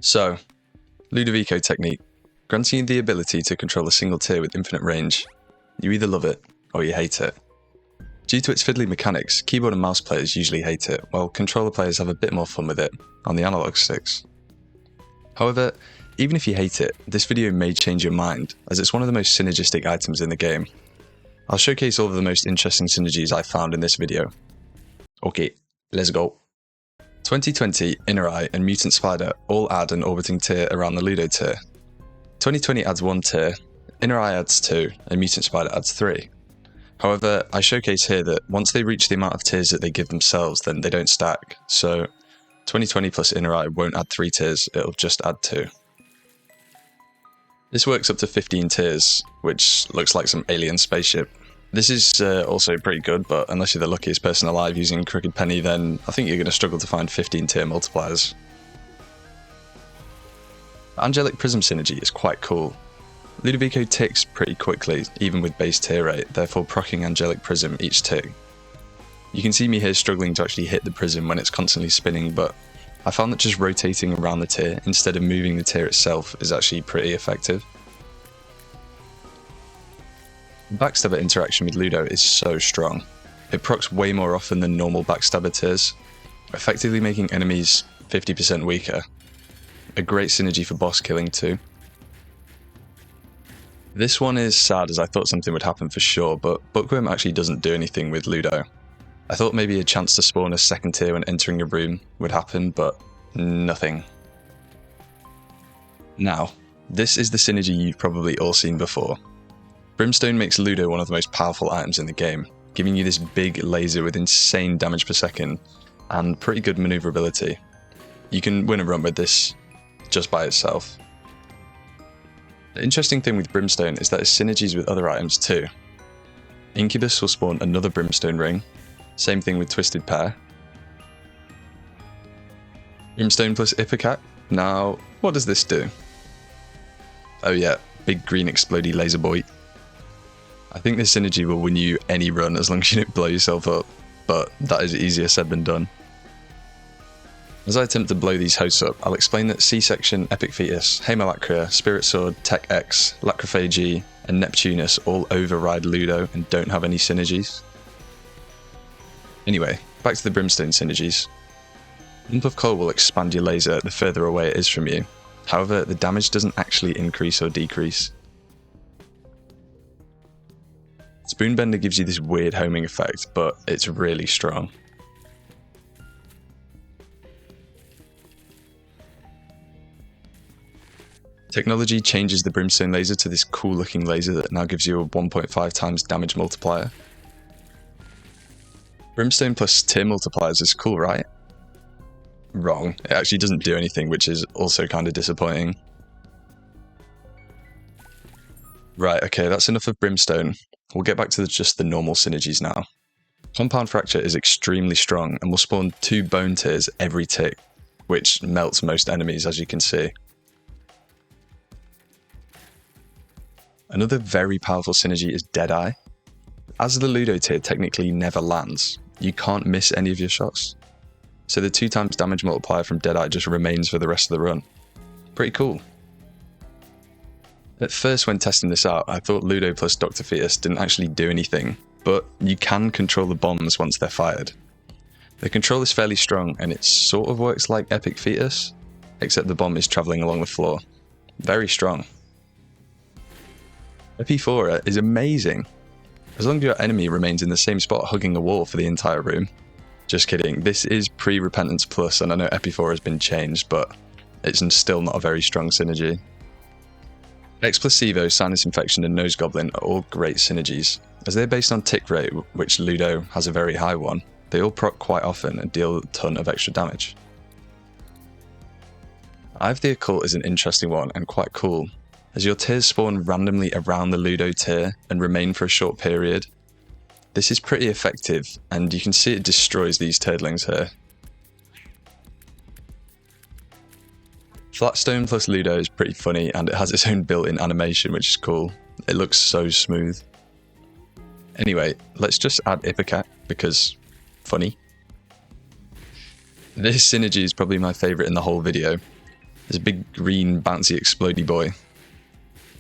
So, Ludovico Technique, granting you the ability to control a single tier with infinite range. You either love it, or you hate it. Due to its fiddly mechanics, keyboard and mouse players usually hate it, while controller players have a bit more fun with it, on the analog sticks. However, even if you hate it, this video may change your mind, as it's one of the most synergistic items in the game. I'll showcase all of the most interesting synergies I found in this video. Okay, let's go. 2020, Inner Eye, and Mutant Spider all add an orbiting tier around the Ludo tier. 2020 adds 1 tier, Inner Eye adds 2, and Mutant Spider adds 3. However, I showcase here that once they reach the amount of tiers that they give themselves, then they don't stack, so 2020 plus Inner Eye won't add 3 tiers, it'll just add 2. This works up to 15 tiers, which looks like some alien spaceship. This is also pretty good, but unless you're the luckiest person alive using Crooked Penny, then I think you're going to struggle to find 15 tier multipliers. The Angelic Prism synergy is quite cool. Ludovico ticks pretty quickly, even with base tier rate, therefore proccing Angelic Prism each tick. You can see me here struggling to actually hit the prism when it's constantly spinning, but I found that just rotating around the tier instead of moving the tier itself is actually pretty effective. Backstabber interaction with Ludo is so strong. It procs way more often than normal backstabber tiers, effectively making enemies 50% weaker. A great synergy for boss killing too. This one is sad, as I thought something would happen for sure, but Bookworm actually doesn't do anything with Ludo. I thought maybe a chance to spawn a second tier when entering a room would happen, but nothing. Now, this is the synergy you've probably all seen before. Brimstone makes Ludo one of the most powerful items in the game, giving you this big laser with insane damage per second and pretty good maneuverability. You can win a run with this just by itself. The interesting thing with Brimstone is that it synergies with other items too. Incubus will spawn another Brimstone ring, same thing with Twisted Pair. Brimstone plus Ipecac. Now, what does this do? Oh yeah, big green explodey laser boy. I think this synergy will win you any run as long as you don't blow yourself up, but that is easier said than done. As I attempt to blow these hosts up, I'll explain that C-Section, Epic Fetus, Haemolacria, Spirit Sword, Tech X, Lacrophagy, and Neptunus all override Ludo and don't have any synergies. Anyway, back to the Brimstone synergies. Lump of Coal will expand your laser the further away it is from you. However, the damage doesn't actually increase or decrease. Spoonbender gives you this weird homing effect, but it's really strong. Technology changes the Brimstone laser to this cool looking laser that now gives you a 1.5 times damage multiplier. Brimstone plus tier multipliers is cool, right? Wrong. It actually doesn't do anything, which is also kind of disappointing. Right, okay, that's enough of Brimstone. We'll get back to just the normal synergies now. Compound Fracture is extremely strong and will spawn 2 bone tiers every tick, which melts most enemies, as you can see. Another very powerful synergy is Deadeye. As the Ludo tier technically never lands, you can't miss any of your shots. So the 2 times damage multiplier from Deadeye just remains for the rest of the run. Pretty cool. At first when testing this out, I thought Ludo plus Dr. Fetus didn't actually do anything, but you can control the bombs once they're fired. The control is fairly strong and it sort of works like Epic Fetus, except the bomb is travelling along the floor. Very strong. Epifora is amazing, as long as your enemy remains in the same spot hugging a wall for the entire room. Just kidding, this is pre-Repentance Plus and I know Epifora has been changed, but it's still not a very strong synergy. X Placebo, Sinus Infection and Nose Goblin are all great synergies. As they're based on tick rate, which Ludo has a very high one, they all proc quite often and deal a ton of extra damage. Eye of the Occult is an interesting one and quite cool, as your tiers spawn randomly around the Ludo tier and remain for a short period. This is pretty effective, and you can see it destroys these turdlings here. Flatstone plus Ludo is pretty funny, and it has its own built-in animation, which is cool. It looks so smooth. Anyway, let's just add Ipecac, because funny. This synergy is probably my favourite in the whole video. There's a big green bouncy explodey boy.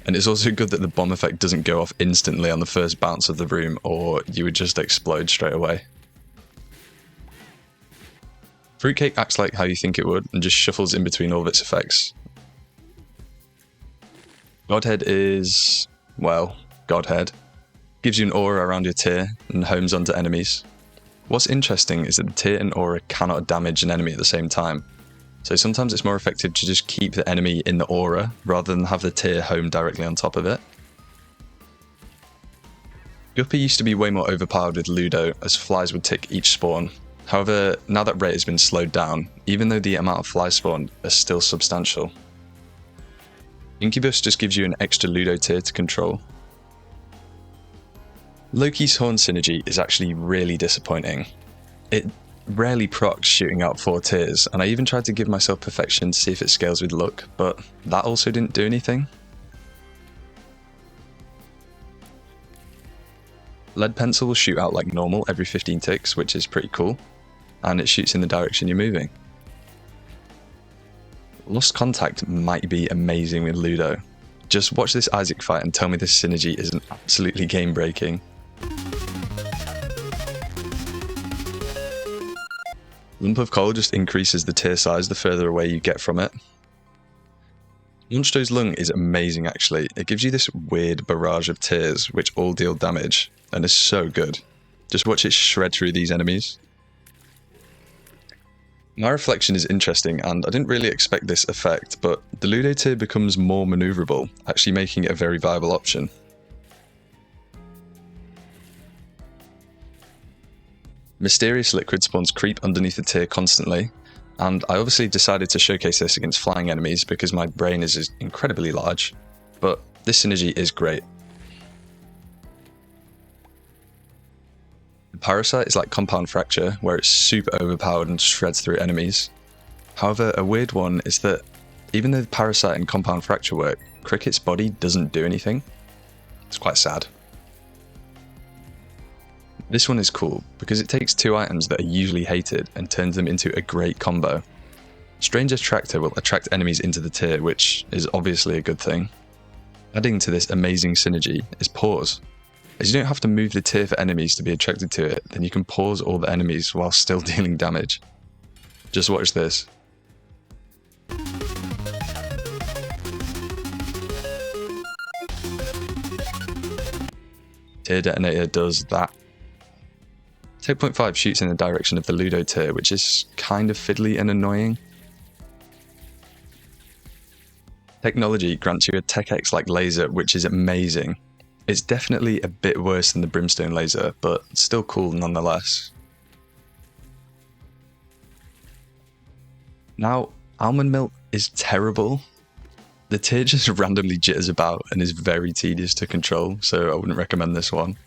And it's also good that the bomb effect doesn't go off instantly on the first bounce of the room, or you would just explode straight away. Fruitcake acts like how you think it would, and just shuffles in between all of its effects. Godhead is, well, Godhead. Gives you an aura around your tier, and homes onto enemies. What's interesting is that the tier and aura cannot damage an enemy at the same time. So sometimes it's more effective to just keep the enemy in the aura, rather than have the tier home directly on top of it. Guppy used to be way more overpowered with Ludo, as flies would tick each spawn. However, now that rate has been slowed down, even though the amount of flies spawned are still substantial. Incubus just gives you an extra Ludo tier to control. Loki's Horn synergy is actually really disappointing. It rarely procs shooting out 4 tiers, and I even tried to give myself perfection to see if it scales with luck, but that also didn't do anything. Lead Pencil will shoot out like normal every 15 ticks, which is pretty cool, and it shoots in the direction you're moving. Lost Contact might be amazing with Ludo. Just watch this Isaac fight and tell me this synergy isn't absolutely game breaking. Lump of Coal just increases the tier size the further away you get from it. Monstro's Lung is amazing actually. It gives you this weird barrage of tiers which all deal damage, and is so good. Just watch it shred through these enemies. My Reflection is interesting, and I didn't really expect this effect, but the Ludo tier becomes more maneuverable, actually making it a very viable option. Mysterious Liquid spawns creep underneath the tier constantly, and I obviously decided to showcase this against flying enemies because my brain is incredibly large, but this synergy is great. The Parasite is like Compound Fracture, where it's super overpowered and shreds through enemies. However, a weird one is that even though the Parasite and Compound Fracture work, Cricket's body doesn't do anything. It's quite sad. This one is cool because it takes 2 items that are usually hated and turns them into a great combo. Strange Attractor will attract enemies into the tier, which is obviously a good thing. Adding to this amazing synergy is Pause. As you don't have to move the tier for enemies to be attracted to it, then you can pause all the enemies while still dealing damage. Just watch this. Tier Detonator does that. 10.5 shoots in the direction of the Ludo tier, which is kind of fiddly and annoying. Technology grants you a Tech X-like laser, which is amazing. It's definitely a bit worse than the Brimstone laser, but still cool nonetheless. Now, Almond Milk is terrible. The tier just randomly jitters about and is very tedious to control, so I wouldn't recommend this one.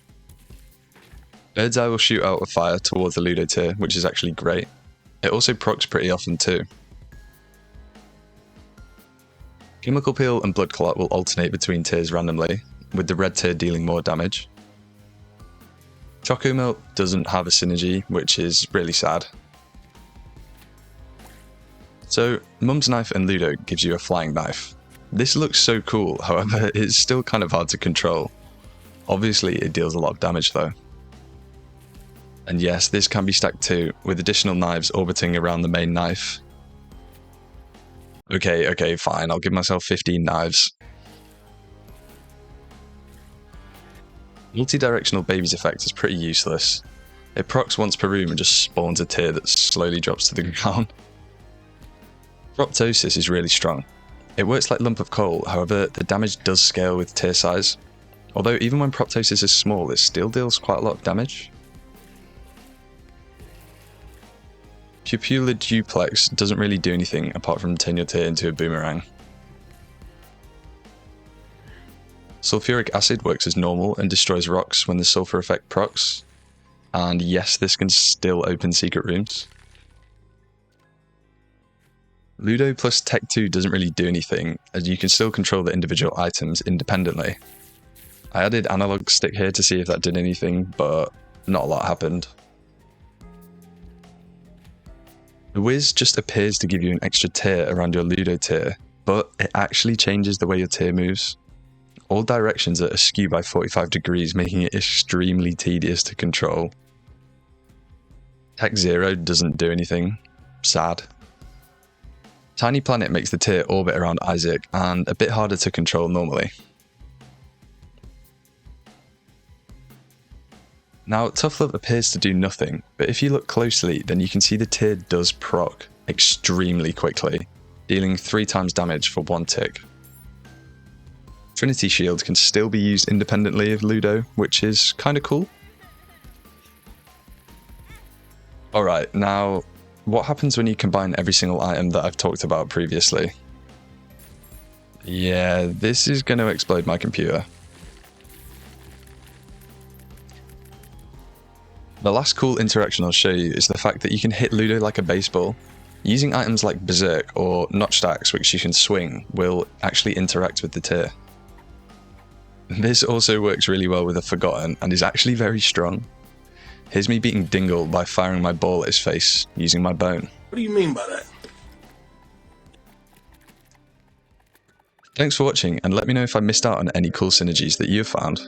Bird's Eye will shoot out a fire towards the Ludo tier, which is actually great. It also procs pretty often too. Chemical Peel and Blood Clot will alternate between tiers randomly, with the red tier dealing more damage. Choco Milk doesn't have a synergy, which is really sad. So, Mum's Knife and Ludo gives you a flying knife. This looks so cool, however, it's still kind of hard to control. Obviously, it deals a lot of damage though. And yes, this can be stacked too, with additional knives orbiting around the main knife. Okay, fine, I'll give myself 15 knives. Multi-directional Baby's effect is pretty useless. It procs once per room and just spawns a tier that slowly drops to the ground. Proptosis is really strong. It works like Lump of Coal, however, the damage does scale with tier size. Although even when Proptosis is small, it still deals quite a lot of damage. Pupula Duplex doesn't really do anything apart from turn your tier into a boomerang. Sulfuric Acid works as normal and destroys rocks when the sulfur effect procs. And yes, this can still open secret rooms. Ludo plus Tech 2 doesn't really do anything, as you can still control the individual items independently. I added Analog Stick here to see if that did anything, but not a lot happened. The whiz just appears to give you an extra tier around your Ludo tier, but it actually changes the way your tier moves. All directions are askew by 45 degrees, making it extremely tedious to control. Tech 0 doesn't do anything. Sad. Tiny Planet makes the tier orbit around Isaac, and a bit harder to control normally. Now, Tough Love appears to do nothing, but if you look closely, then you can see the tier does proc extremely quickly, dealing 3 times damage for 1 tick. Trinity Shield can still be used independently of Ludo, which is kinda cool. Alright, now, what happens when you combine every single item that I've talked about previously? Yeah, this is going to explode my computer. The last cool interaction I'll show you is the fact that you can hit Ludo like a baseball. Using items like Berserk or Notch Stacks, which you can swing, will actually interact with the tier. This also works really well with a Forgotten and is actually very strong. Here's me beating Dingle by firing my ball at his face using my bone. What do you mean by that? Thanks for watching, and let me know if I missed out on any cool synergies that you've found.